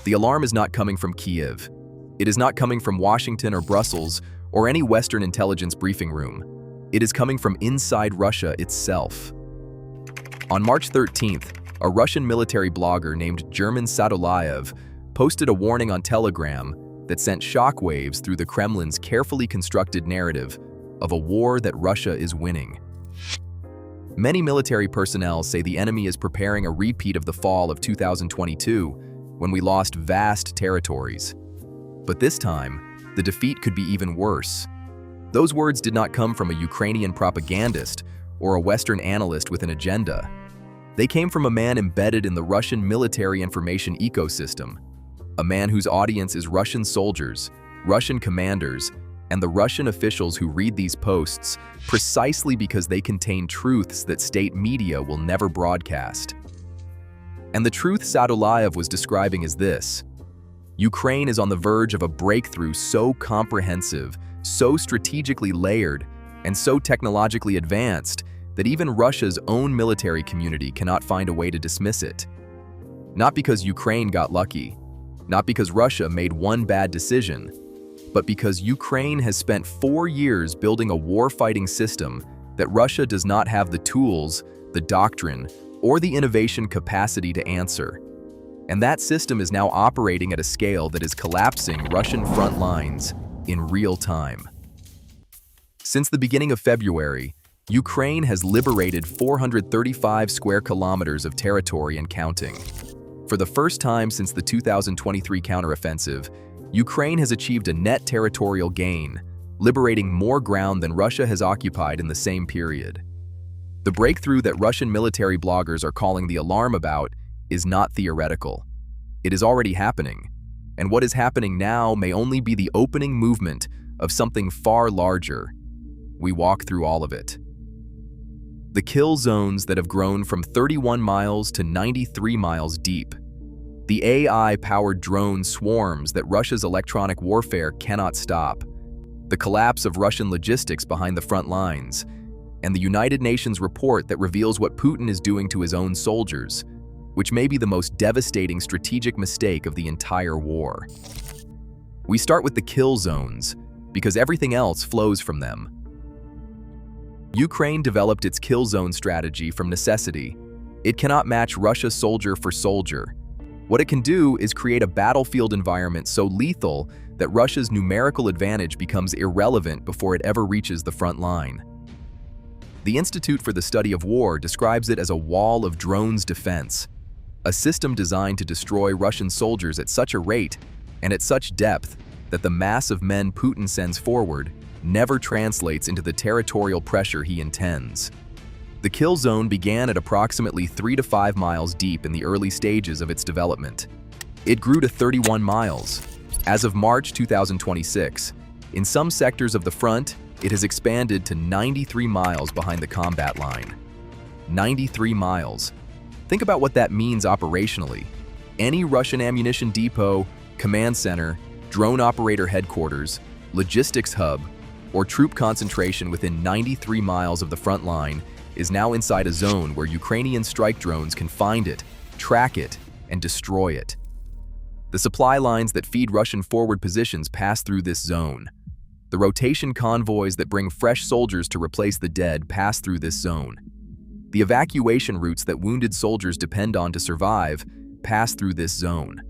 The alarm is not coming from Kyiv. It is not coming from Washington or Brussels or any Western intelligence briefing room. It is coming from inside Russia itself. On March 13th, a Russian military blogger named German Zaporizhzhia posted a warning on Telegram that sent shockwaves through the Kremlin's carefully constructed narrative of a war that Russia is winning. Many military personnel say the enemy is preparing a repeat of the fall of 2022, when we lost vast territories. But this time, the defeat could be even worse. Those words did not come from a Ukrainian propagandist or a Western analyst with an agenda. They came from a man embedded in the Russian military information ecosystem, a man whose audience is Russian soldiers, Russian commanders, and the Russian officials who read these posts precisely because they contain truths that state media will never broadcast. And the truth Zaporizhzhia was describing is this: Ukraine is on the verge of a breakthrough so comprehensive, so strategically layered, and so technologically advanced that even Russia's own military community cannot find a way to dismiss it. Not because Ukraine got lucky, not because Russia made one bad decision, but because Ukraine has spent 4 years building a war-fighting system that Russia does not have the tools, the doctrine, or the innovation capacity to answer. And that system is now operating at a scale that is collapsing Russian front lines in real time. Since the beginning of February, Ukraine has liberated 435 square kilometers of territory and counting. For the first time since the 2023 counteroffensive, Ukraine has achieved a net territorial gain, liberating more ground than Russia has occupied in the same period. The breakthrough that Russian military bloggers are calling the alarm about is not theoretical. It is already happening, and what is happening now may only be the opening movement of something far larger. We walk through all of it. The kill zones that have grown from 31 miles to 93 miles deep. The AI-powered drone swarms that Russia's electronic warfare cannot stop. The collapse of Russian logistics behind the front lines. And the United Nations report that reveals what Putin is doing to his own soldiers, which may be the most devastating strategic mistake of the entire war. We start with the kill zones, because everything else flows from them. Ukraine developed its kill zone strategy from necessity. It cannot match Russia soldier for soldier. What it can do is create a battlefield environment so lethal that Russia's numerical advantage becomes irrelevant before it ever reaches the front line. The Institute for the Study of War describes it as a wall of drones defense, a system designed to destroy Russian soldiers at such a rate and at such depth that the mass of men Putin sends forward never translates into the territorial pressure he intends. The kill zone began at approximately 3 to 5 miles deep in the early stages of its development. It grew to 31 miles. As of March 2026, in some sectors of the front, it has expanded to 93 miles behind the combat line. 93 miles. Think about what that means operationally. Any Russian ammunition depot, command center, drone operator headquarters, logistics hub, or troop concentration within 93 miles of the front line is now inside a zone where Ukrainian strike drones can find it, track it, and destroy it. The supply lines that feed Russian forward positions pass through this zone. The rotation convoys that bring fresh soldiers to replace the dead pass through this zone. The evacuation routes that wounded soldiers depend on to survive pass through this zone.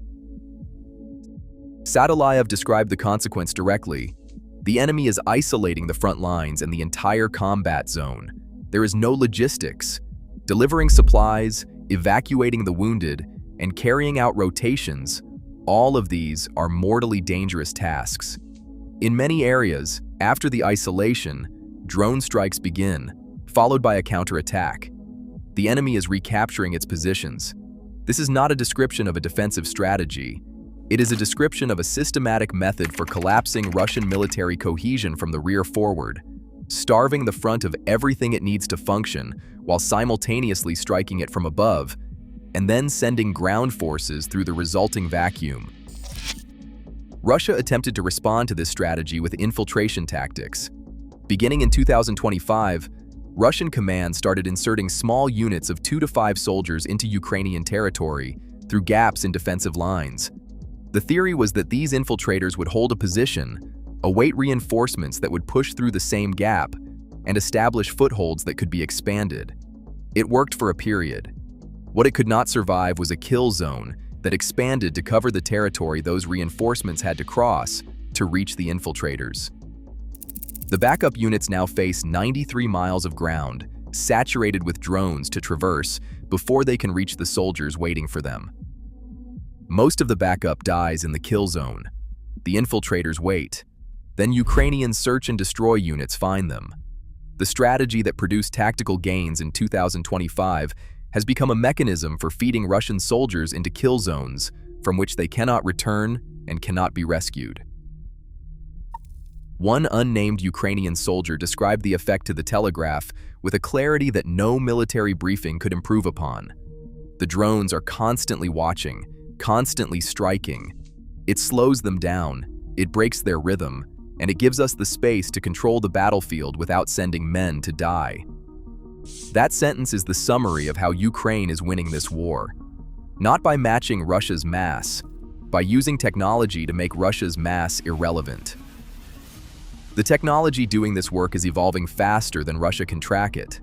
Zaporizhzhia described the consequence directly. The enemy is isolating the front lines and the entire combat zone. There is no logistics. Delivering supplies, evacuating the wounded, and carrying out rotations, all of these are mortally dangerous tasks. In many areas, after the isolation, drone strikes begin, followed by a counterattack. The enemy is recapturing its positions. This is not a description of a defensive strategy. It is a description of a systematic method for collapsing Russian military cohesion from the rear forward, starving the front of everything it needs to function while simultaneously striking it from above, and then sending ground forces through the resulting vacuum. Russia attempted to respond to this strategy with infiltration tactics. Beginning in 2025, Russian command started inserting small units of 2 to 5 soldiers into Ukrainian territory through gaps in defensive lines. The theory was that these infiltrators would hold a position, await reinforcements that would push through the same gap, and establish footholds that could be expanded. It worked for a period. What it could not survive was a kill zone that expanded to cover the territory those reinforcements had to cross to reach the infiltrators. The backup units now face 93 miles of ground, saturated with drones to traverse before they can reach the soldiers waiting for them. Most of the backup dies in the kill zone. The infiltrators wait. Then Ukrainian search and destroy units find them. The strategy that produced tactical gains in 2025 has become a mechanism for feeding Russian soldiers into kill zones from which they cannot return and cannot be rescued. One unnamed Ukrainian soldier described the effect to the Telegraph with a clarity that no military briefing could improve upon. The drones are constantly watching, constantly striking. It slows them down, it breaks their rhythm, and it gives us the space to control the battlefield without sending men to die. That sentence is the summary of how Ukraine is winning this war. Not by matching Russia's mass, by using technology to make Russia's mass irrelevant. The technology doing this work is evolving faster than Russia can track it.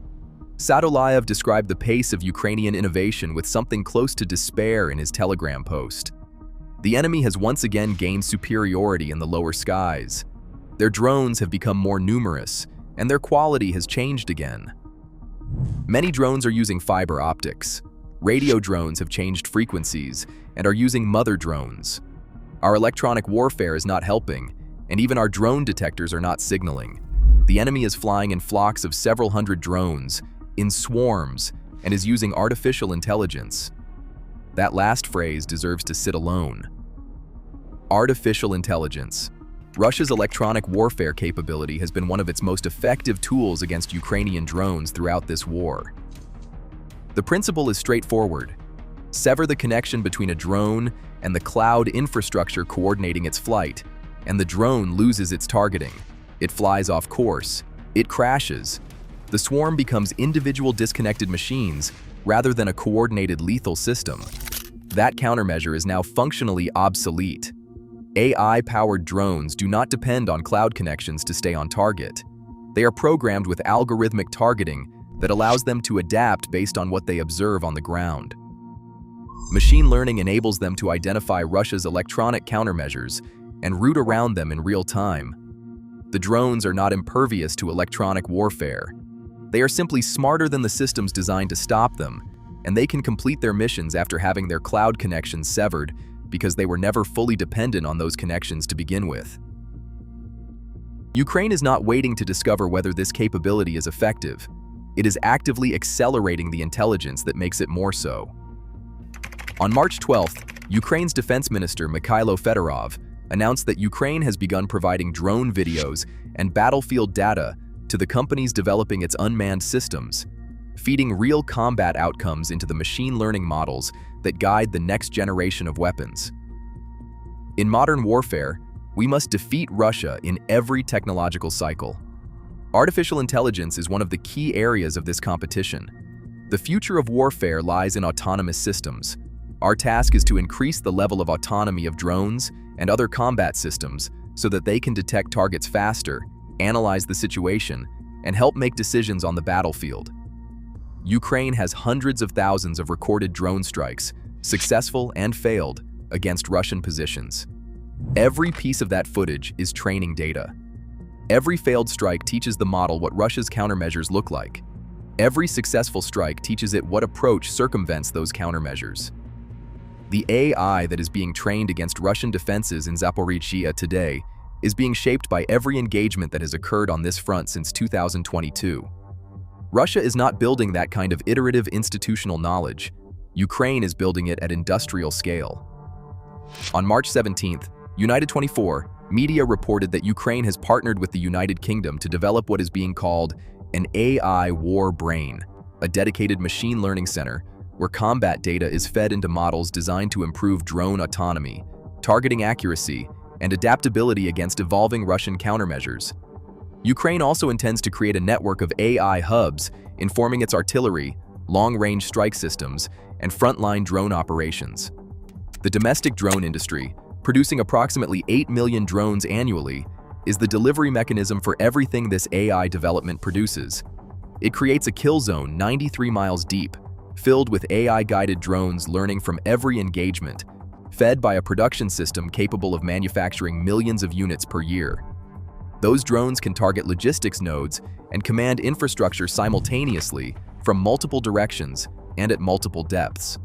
Zaporizhzhia described the pace of Ukrainian innovation with something close to despair in his Telegram post. The enemy has once again gained superiority in the lower skies. Their drones have become more numerous, and their quality has changed again. Many drones are using fiber optics. Radio drones have changed frequencies and are using mother drones. Our electronic warfare is not helping, and even our drone detectors are not signaling. The enemy is flying in flocks of several hundred drones, in swarms, and is using artificial intelligence. That last phrase deserves to sit alone. Artificial intelligence. Russia's electronic warfare capability has been one of its most effective tools against Ukrainian drones throughout this war. The principle is straightforward. Sever the connection between a drone and the cloud infrastructure coordinating its flight, and the drone loses its targeting. It flies off course. It crashes. The swarm becomes individual disconnected machines rather than a coordinated lethal system. That countermeasure is now functionally obsolete. AI-powered drones do not depend on cloud connections to stay on target. They are programmed with algorithmic targeting that allows them to adapt based on what they observe on the ground. Machine learning enables them to identify Russia's electronic countermeasures and route around them in real time. The drones are not impervious to electronic warfare. They are simply smarter than the systems designed to stop them, and they can complete their missions after having their cloud connections severed because they were never fully dependent on those connections to begin with. Ukraine is not waiting to discover whether this capability is effective. It is actively accelerating the intelligence that makes it more so. On March 12th, Ukraine's Defense Minister Mikhailo Fedorov announced that Ukraine has begun providing drone videos and battlefield data to the companies developing its unmanned systems, feeding real combat outcomes into the machine learning models that guide the next generation of weapons. In modern warfare, we must defeat Russia in every technological cycle. Artificial intelligence is one of the key areas of this competition. The future of warfare lies in autonomous systems. Our task is to increase the level of autonomy of drones and other combat systems so that they can detect targets faster, analyze the situation, and help make decisions on the battlefield. Ukraine has hundreds of thousands of recorded drone strikes, successful and failed, against Russian positions. Every piece of that footage is training data. Every failed strike teaches the model what Russia's countermeasures look like. Every successful strike teaches it what approach circumvents those countermeasures. The AI that is being trained against Russian defenses in Zaporizhzhia today is being shaped by every engagement that has occurred on this front since 2022. Russia is not building that kind of iterative institutional knowledge. Ukraine is building it at industrial scale. On March 17th, United 24, media reported that Ukraine has partnered with the United Kingdom to develop what is being called an AI war brain, a dedicated machine learning center where combat data is fed into models designed to improve drone autonomy, targeting accuracy, and adaptability against evolving Russian countermeasures. Ukraine also intends to create a network of AI hubs informing its artillery, long-range strike systems, and frontline drone operations. The domestic drone industry, producing approximately 8 million drones annually, is the delivery mechanism for everything this AI development produces. It creates a kill zone 93 miles deep, filled with AI-guided drones learning from every engagement, fed by a production system capable of manufacturing millions of units per year. Those drones can target logistics nodes and command infrastructure simultaneously from multiple directions and at multiple depths.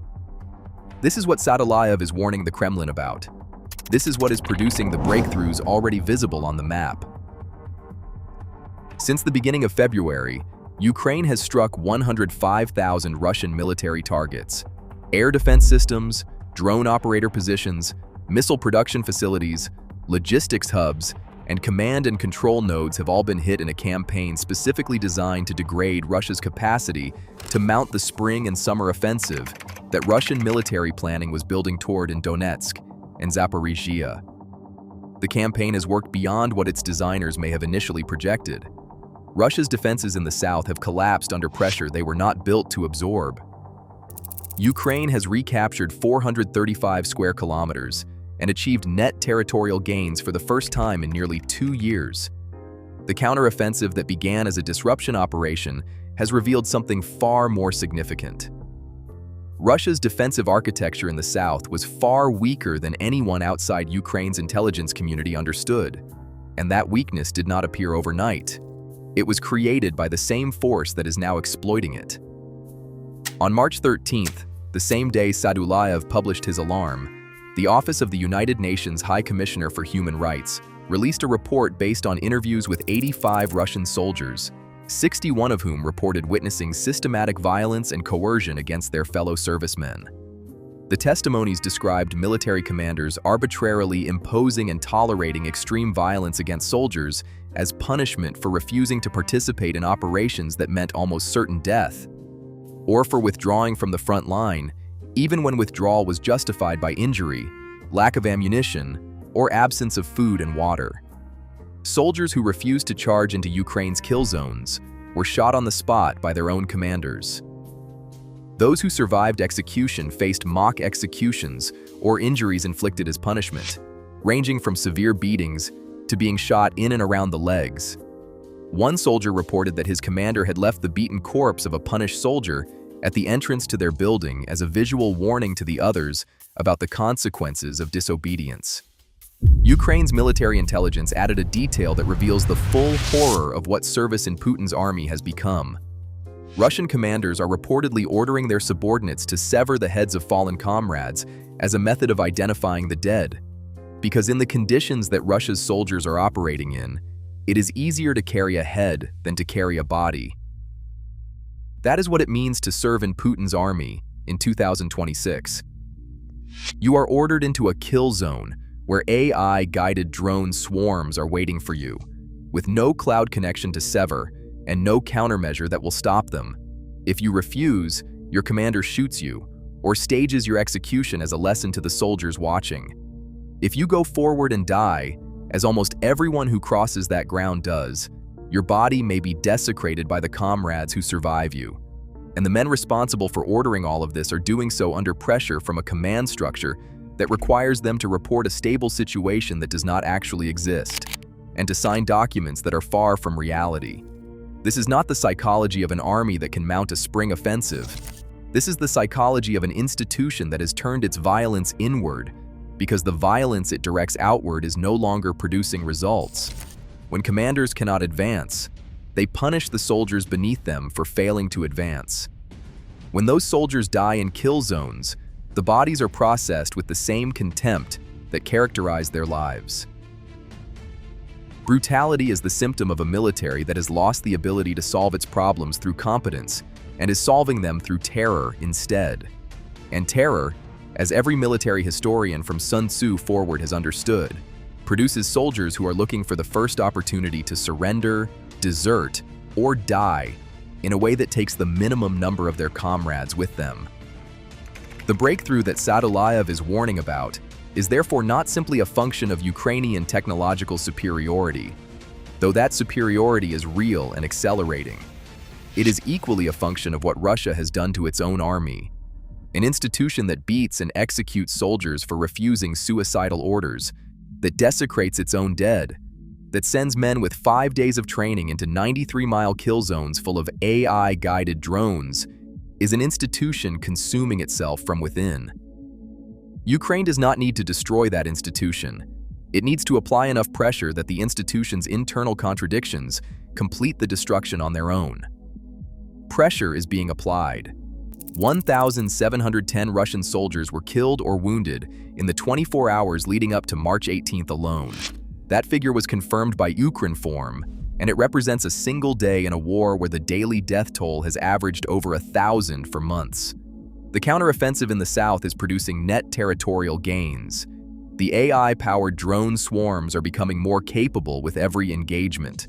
This is what Zaporizhzhia is warning the Kremlin about. This is what is producing the breakthroughs already visible on the map. Since the beginning of February, Ukraine has struck 105,000 Russian military targets. Air defense systems, drone operator positions, missile production facilities, logistics hubs, and command and control nodes have all been hit in a campaign specifically designed to degrade Russia's capacity to mount the spring and summer offensive that Russian military planning was building toward in Donetsk and Zaporizhzhia. The campaign has worked beyond what its designers may have initially projected. Russia's defenses in the south have collapsed under pressure they were not built to absorb. Ukraine has recaptured 435 square kilometers and achieved net territorial gains for the first time in nearly 2 years. The counteroffensive that began as a disruption operation has revealed something far more significant. Russia's defensive architecture in the south was far weaker than anyone outside Ukraine's intelligence community understood, and that weakness did not appear overnight. It was created by the same force that is now exploiting it. On March 13th, the same day Zaporizhzhia published his alarm, the Office of the United Nations High Commissioner for Human Rights released a report based on interviews with 85 Russian soldiers, 61 of whom reported witnessing systematic violence and coercion against their fellow servicemen. The testimonies described military commanders arbitrarily imposing and tolerating extreme violence against soldiers as punishment for refusing to participate in operations that meant almost certain death, or for withdrawing from the front line, even when withdrawal was justified by injury, lack of ammunition, or absence of food and water. Soldiers who refused to charge into Ukraine's kill zones were shot on the spot by their own commanders. Those who survived execution faced mock executions or injuries inflicted as punishment, ranging from severe beatings to being shot in and around the legs. One soldier reported that his commander had left the beaten corpse of a punished soldier at the entrance to their building as a visual warning to the others about the consequences of disobedience. Ukraine's military intelligence added a detail that reveals the full horror of what service in Putin's army has become. Russian commanders are reportedly ordering their subordinates to sever the heads of fallen comrades as a method of identifying the dead, because in the conditions that Russia's soldiers are operating in, it is easier to carry a head than to carry a body. That is what it means to serve in Putin's army in 2026. You are ordered into a kill zone where AI-guided drone swarms are waiting for you, with no cloud connection to sever and no countermeasure that will stop them. If you refuse, your commander shoots you or stages your execution as a lesson to the soldiers watching. If you go forward and die, as almost everyone who crosses that ground does, your body may be desecrated by the comrades who survive you. And the men responsible for ordering all of this are doing so under pressure from a command structure that requires them to report a stable situation that does not actually exist, and to sign documents that are far from reality. This is not the psychology of an army that can mount a spring offensive. This is the psychology of an institution that has turned its violence inward, because the violence it directs outward is no longer producing results. When commanders cannot advance, they punish the soldiers beneath them for failing to advance. When those soldiers die in kill zones, the bodies are processed with the same contempt that characterized their lives. Brutality is the symptom of a military that has lost the ability to solve its problems through competence and is solving them through terror instead. And terror, as every military historian from Sun Tzu forward has understood, produces soldiers who are looking for the first opportunity to surrender, desert, or die in a way that takes the minimum number of their comrades with them. The breakthrough that Zaporizhzhia is warning about is therefore not simply a function of Ukrainian technological superiority, though that superiority is real and accelerating. It is equally a function of what Russia has done to its own army. an institution that beats and executes soldiers for refusing suicidal orders, that desecrates its own dead, that sends men with 5 days of training into 93-mile kill zones full of AI-guided drones, is an institution consuming itself from within. Ukraine does not need to destroy that institution. It needs to apply enough pressure that the institution's internal contradictions complete the destruction on their own. Pressure is being applied. 1,710 Russian soldiers were killed or wounded in the 24 hours leading up to March 18th alone. That figure was confirmed by Ukrinform, and it represents a single day in a war where the daily death toll has averaged over 1,000 for months. The counteroffensive in the south is producing net territorial gains. The AI-powered drone swarms are becoming more capable with every engagement.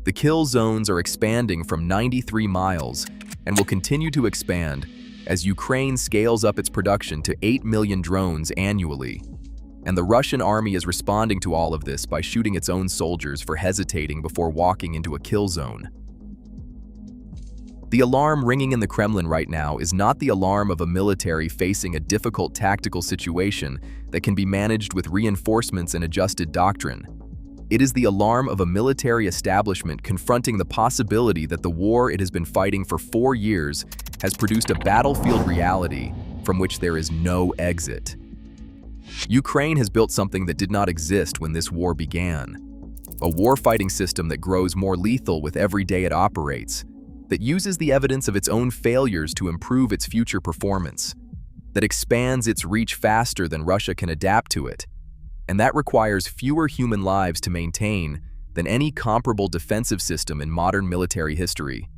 The kill zones are expanding from 93 miles and will continue to expand as Ukraine scales up its production to 8 million drones annually. And the Russian army is responding to all of this by shooting its own soldiers for hesitating before walking into a kill zone. The alarm ringing in the Kremlin right now is not the alarm of a military facing a difficult tactical situation that can be managed with reinforcements and adjusted doctrine. It is the alarm of a military establishment confronting the possibility that the war it has been fighting for 4 years has produced a battlefield reality from which there is no exit. Ukraine has built something that did not exist when this war began. A war-fighting system that grows more lethal with every day it operates, that uses the evidence of its own failures to improve its future performance, that expands its reach faster than Russia can adapt to it, and that requires fewer human lives to maintain than any comparable defensive system in modern military history.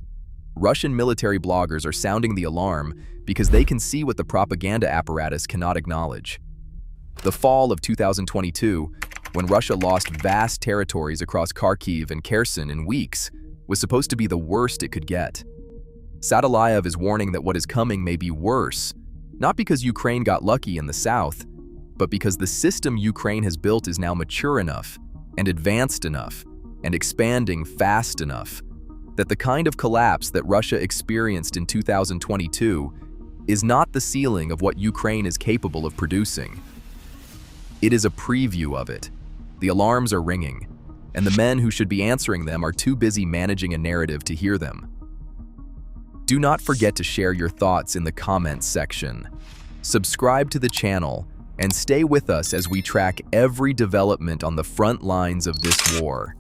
Russian military bloggers are sounding the alarm because they can see what the propaganda apparatus cannot acknowledge. The fall of 2022, when Russia lost vast territories across Kharkiv and Kherson in weeks, was supposed to be the worst it could get. Zaporizhzhia is warning that what is coming may be worse, not because Ukraine got lucky in the south, but because the system Ukraine has built is now mature enough and advanced enough and expanding fast enough that the kind of collapse that Russia experienced in 2022 is not the ceiling of what Ukraine is capable of producing. It is a preview of it. The alarms are ringing, and the men who should be answering them are too busy managing a narrative to hear them. Do not forget to share your thoughts in the comments section. Subscribe to the channel and stay with us as we track every development on the front lines of this war.